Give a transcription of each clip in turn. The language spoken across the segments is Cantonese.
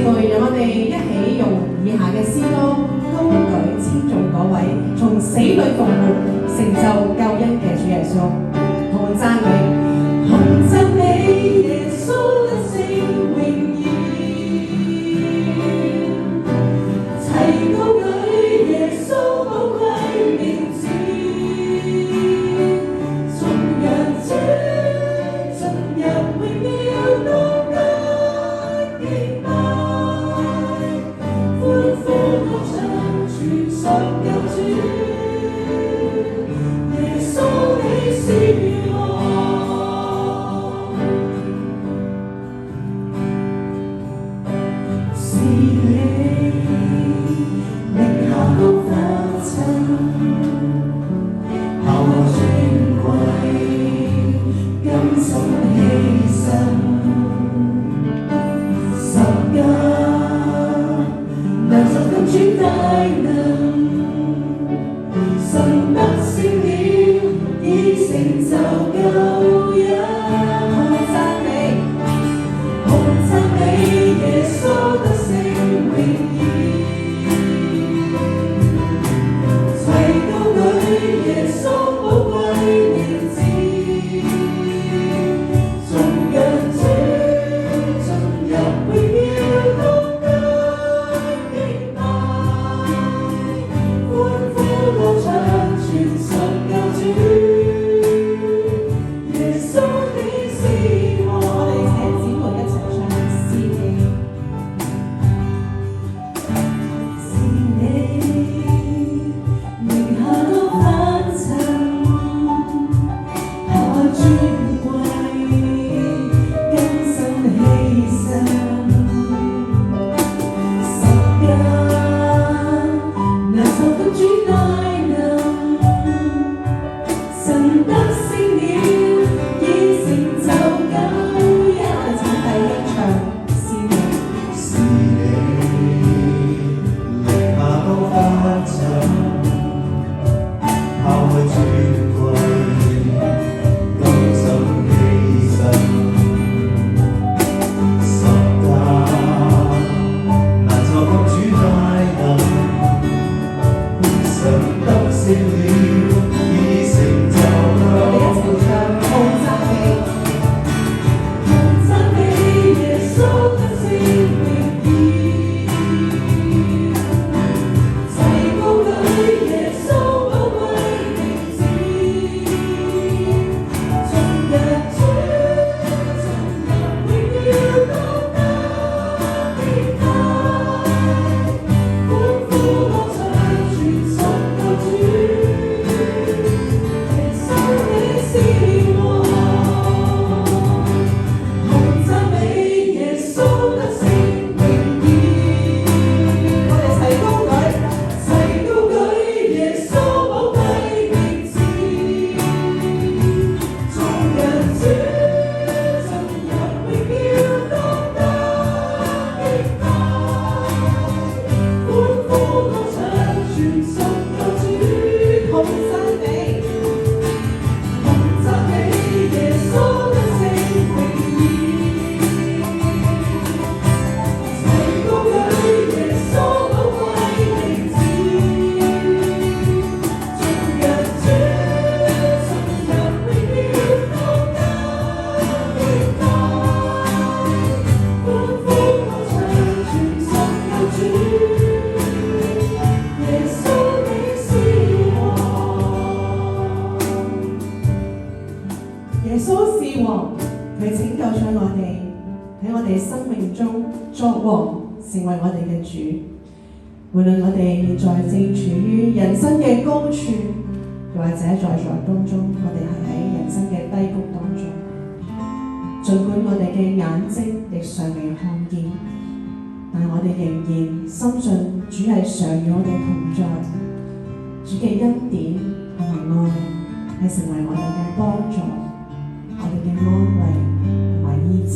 妹，讓我哋一起用以下嘅詩歌高舉稱頌嗰位從死裏復活、成就救恩嘅主耶穌，同我讚美，同讚美耶穌得勝榮耀，齊高舉耶穌寶貴名字，從人主進入榮耀當得敬拜，歡呼歌唱全神救主，耶穌你是我，是你名下高翻身，效我尊貴，甘心犧牲，十架能受救主大能，神得勝了，已成就救恩。同讚美耶穌得勝榮耀，齊高舉耶穌寶貴名字，從人主進入榮耀當得敬拜，歡呼歌唱全神救主，耶穌你是我。我哋請姊妹一齊唱是你，是你名下高翻身，效我尊貴，甘心犧牲，十架能受救主大能，神得勝了，已成就救恩。我哋請第一唱是你。是你力下高翻身，效我尊貴，甘心犧牲，十架難受救主大能，神得勝了，已成就我哋一齊救恩。唱同讚美，同讚美耶穌得勝榮耀，齊高舉耶穌寶貴名字，從人主進入榮耀當得敬拜，歡呼歌唱全神救主，耶穌你是我，同讚美耶穌得勝榮耀。我哋齊高舉耶穌寶貴名字，從人主進入榮耀當得敬拜，歡呼歌唱全神救主，同讚美，同讚美耶穌得勝榮耀，齊高舉耶穌寶貴名字，從人主進入榮耀當得敬拜，歡呼歌唱全神救主，耶穌你是我。耶穌是王，佢拯救咗我哋，喺我哋生命中作王，成為我哋嘅主。無論我哋在正處於人生嘅高處，又或者在當中，我哋係喺人生嘅低谷當中，儘管我哋嘅眼睛亦尚未看見，但我哋仍然深信主係常與我哋同在，主嘅恩典同埋愛係成為我哋嘅幫助，我哋嘅安慰同埋醫治。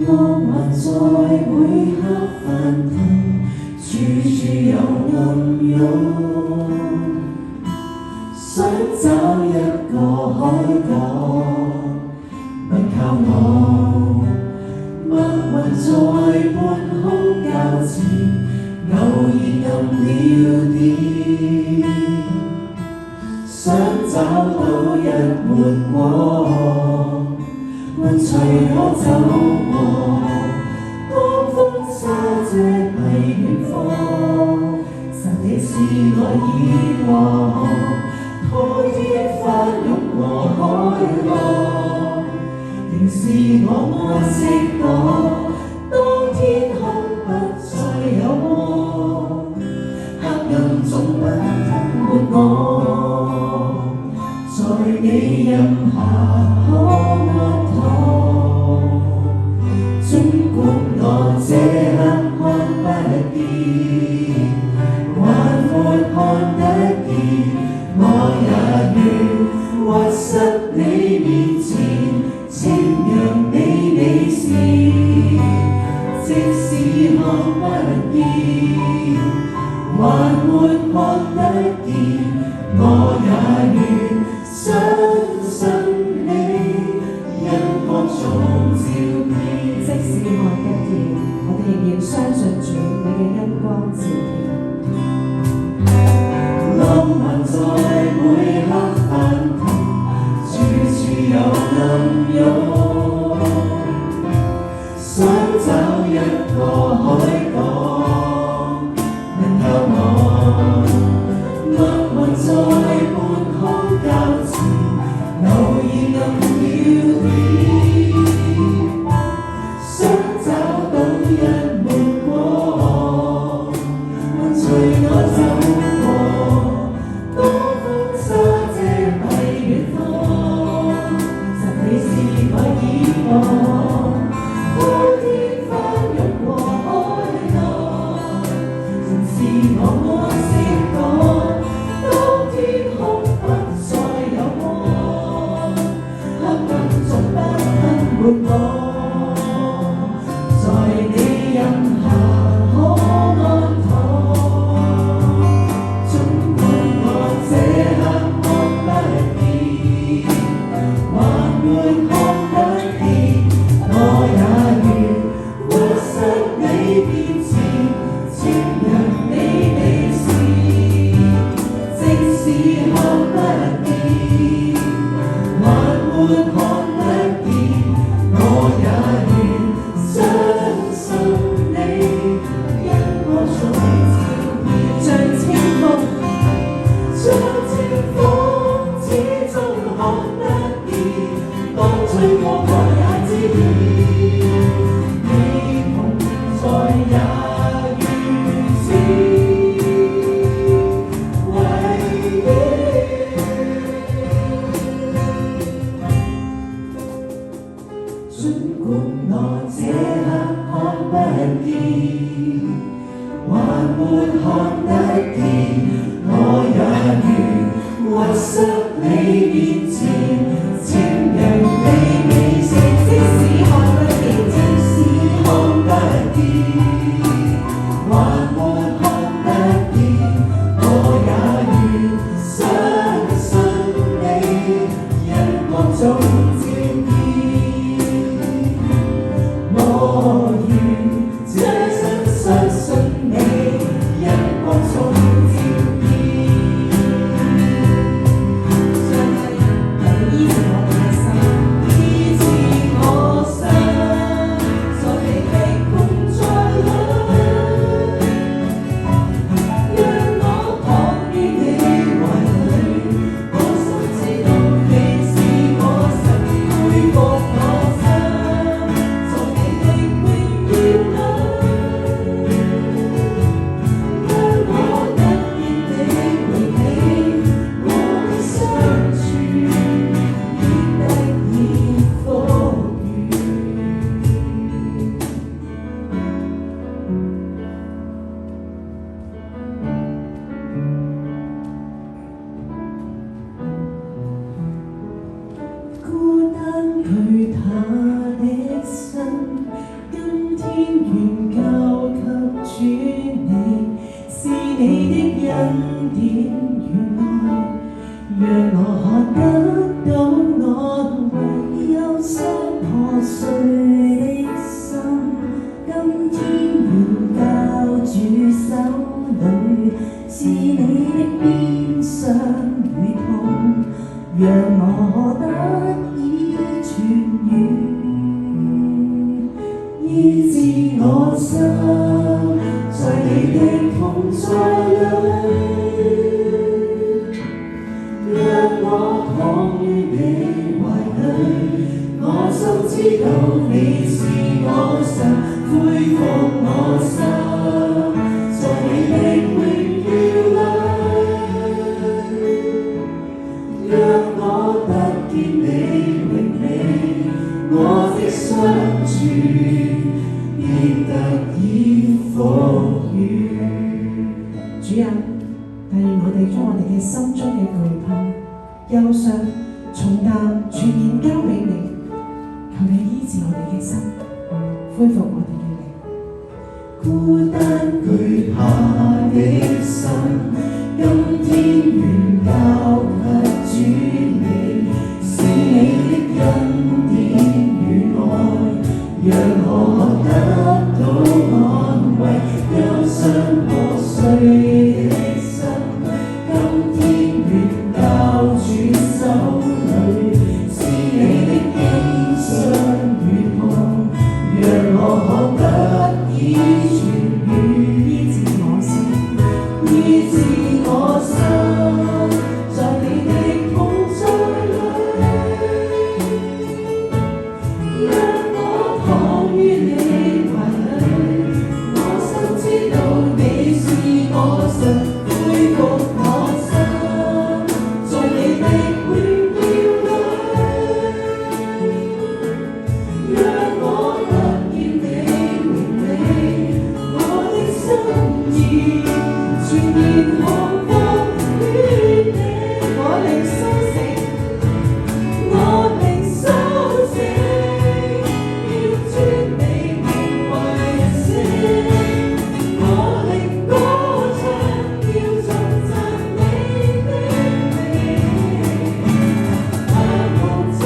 我還在每刻翻騰，處處有暗湧，想找一個海港，不靠靠我，默默在半空交戰，偶然暗了電，想找到一抹光，伴隨我走過，當風沙遮蔽遠方，神你是我倚望，滔天翻湧和海浪，仍是我安息港。當天空不再有光，黑暗總不吞沒我，在你蔭下可安躺。儘管我這刻看不見，還沒看得見，我也願屈膝你面前，稱揚你美善。即使看不見，還沒看得見，我也願相信你，因光總照遍。即使看不見，我哋仍然相信主你嘅恩光照遍。浪漫在每刻翻騰，處處有暗湧，想找一個海港，能靠我，默默在半空交戰，偶然暗了電，想找到一抹光，伴隨我走過，當風沙遮蔽遠方，神你是我倚望。滔天翻湧和海浪，仍是我安息港。當天空不再有光，黑暗總不吞沒我，在你蔭下可安躺。儘管我這刻看不見，還沒看得見，我也願屈膝你面前，稱揚你美善。即使看不見，還沒看得見，我也願相信你，因我總照遍。像清風，像清風，始終看得見，當吹過我也知曉，你同在也如此。儘管我這刻看不見，還沒看得見，我也願屈膝你面前，稱揚你美善。即使看不見，即使看不見，還沒看得見，我也願相信你，因光總照遍。我願這生相信你，因光總照遍。上帝嚟醫治我哋嘅心，醫治我心，在你的同在裏，讓我躺於你懷裏，我心知道你是我神，恢復我心，在你的榮耀裏，讓我得見你榮美，我的相處已得以復原。孤單巨他的心，今天願交給主你，是你的恩典與愛，讓我可得到安慰，憂傷可破碎的心，今天願交主手裏，是你的鞭傷與痛，讓我得以痊愈。醫治我心，在你的同在裏，讓我躺於你懷裏，我心知道你是我神，恢復我心，在你的榮耀裏，讓我得見你榮美，我的傷處必得以復原。主啊，但願我哋將我哋嘅心中嘅懼怕、憂傷、重擔全然交俾你，求你醫治我哋嘅心，恢復我哋嘅靈。孤單懼怕的心，今天願交給主你，是你的恩典與愛，讓我得到安慰，憂傷破碎的心，今天願交主手裏，是你的悲傷與痛，讓我得以痊愈，醫治我心，醫治我心，在你的同在裏，讓我躺於你懷裏，我心知道你是我神，恢復我心，在你的榮耀裏，讓我得見你榮美，我的心意全然降服於你，我靈蘇醒，我靈蘇醒，要尊你名為聖，我靈歌唱，要頌讚你的名，萬無之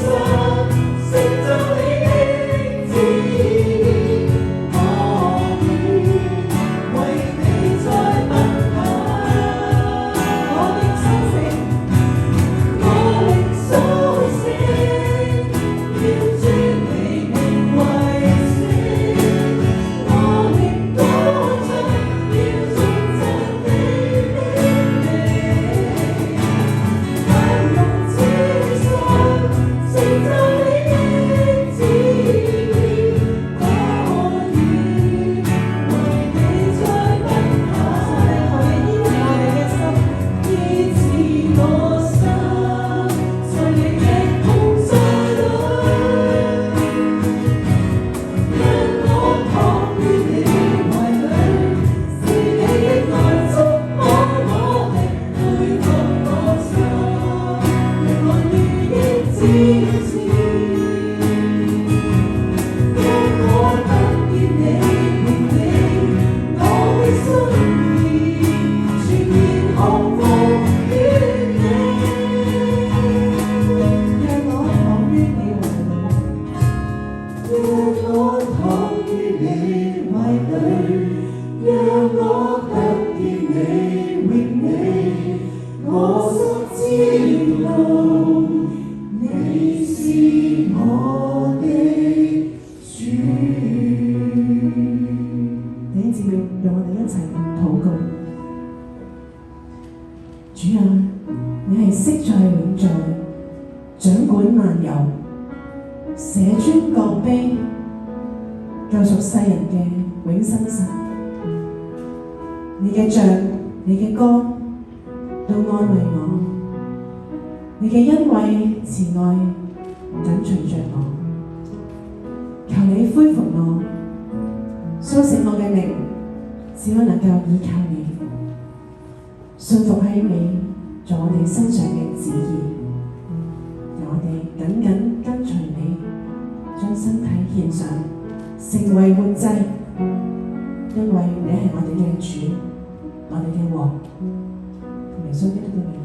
上，成就你的旨意，我願為你再奔跑，我靈蘇醒，我靈蘇醒，要尊你名為聖，我靈歌唱，要頌讚你的名，萬無之上，成就你的旨意，我願為你再奔跑，醫治我心，在你的同在裏，讓我躺於你懷裏，是你的愛觸摸我靈，恢復我心，讓我如鷹展翅，讓我得見你榮美，我的心意全然降服於你，讓我躺於你懷裏，讓我得見你榮美，我心知道你是我的主。弟兄姊妹，讓我哋一齊禱告。主啊，你係昔在永在，掌管萬有，捨尊降卑，救贖世人嘅永生神。你嘅杖、你嘅竿都安慰我，你嘅恩惠慈愛緊隨着我。求你恢復我，蘇醒我嘅靈，使我能夠依靠你，信服喺你在我哋身上嘅旨意，讓我哋緊緊跟隨你，將身體獻上，成為活祭，因為你係我哋嘅主，我哋嘅王，同耶穌基督嘅名。